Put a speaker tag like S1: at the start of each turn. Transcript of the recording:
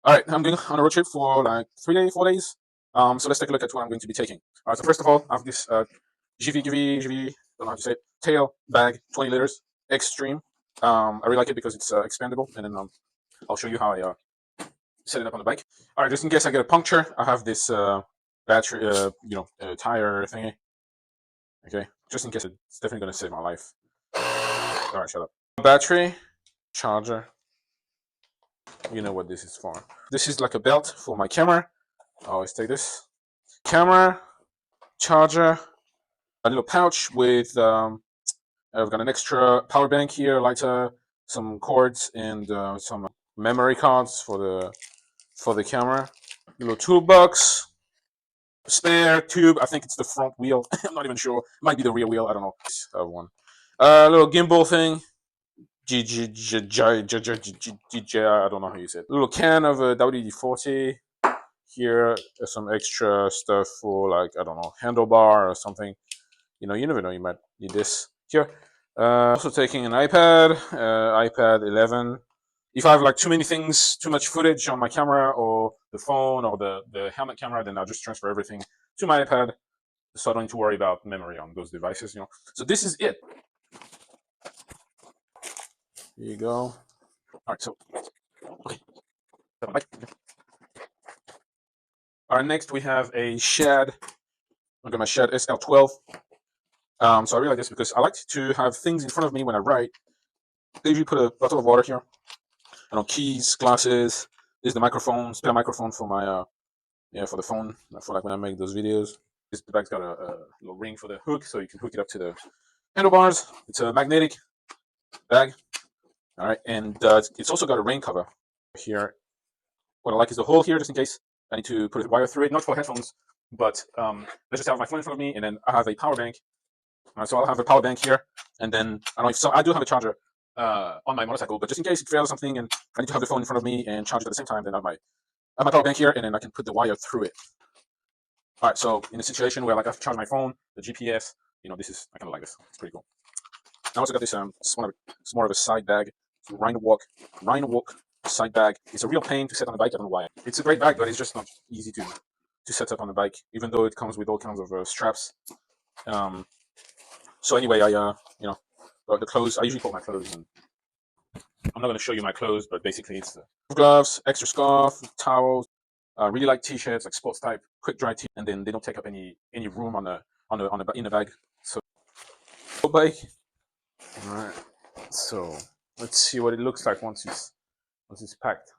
S1: All right, I'm going on a road trip for like 3 days, 4 days. So let's take a look at what I'm going to be taking. All right, so first of all, I have this GIVI, don't know how to say it, tail bag, 20 liters, Xstream. I really like it because it's expandable, and then I'll show you how I set it up on the bike. All right, just in case I get a puncture, I have this battery, tire thingy. Okay, just in case, it's definitely going to save my life. All right, shut up. Battery, charger. You know what this is for. This is like a belt for my camera. I always take this. Camera, charger, a little pouch with I've got an extra power bank here, lighter, some cords, and some memory cards for the camera. A little toolbox, spare tube. I think it's the front wheel. I'm not even sure. It might be the rear wheel. I don't know. I have one. A little gimbal thing. I don't know how you say it. A little can of WD-40. Here, some extra stuff for, like, I don't know, handlebar or something. You never know, you might need this. Here, also taking an iPad, iPad 11. If I have like too many things, too much footage on my camera or the phone or the helmet camera, then I'll just transfer everything to my iPad, so I don't need to worry about memory on those devices. So this is it. Here you go. All right, so okay. All right, next we have a Shad. I've got my Shad SL12. So I really like this because I like to have things in front of me when I write. I usually put a bottle of water here. I know, keys, glasses. This is the microphone, spare microphone for my for the phone, for like when I make those videos. This bag's got a little ring for the hook, so you can hook it up to the handlebars. It's a magnetic bag. All right, and it's also got a rain cover here. What I like is the hole here, just in case I need to put a wire through it, not for headphones, but let's just have my phone in front of me, and then I have a power bank. So I'll have a power bank here, and then I don't know if so. I do have a charger on my motorcycle, but just in case it fails or something, and I need to have the phone in front of me and charge it at the same time, then I have my power bank here, and then I can put the wire through it. All right, so in a situation where like I have to charge my phone, the GPS, this is, I kind of like this. It's pretty cool. I also got this it's more of a side bag, RHINOWAK side bag. It's a real pain to set on the bike. I don't know why. It's a great bag, but it's just not easy to set up on the bike, even though it comes with all kinds of straps. So anyway, I got the clothes. I usually put my clothes in. I'm not going to show you my clothes, but basically it's gloves, extra scarf, towels. Really like t-shirts, like sports type, quick dry tee, and then they don't take up any room in the bag. So bike. All right. So let's see what it looks like once it's packed.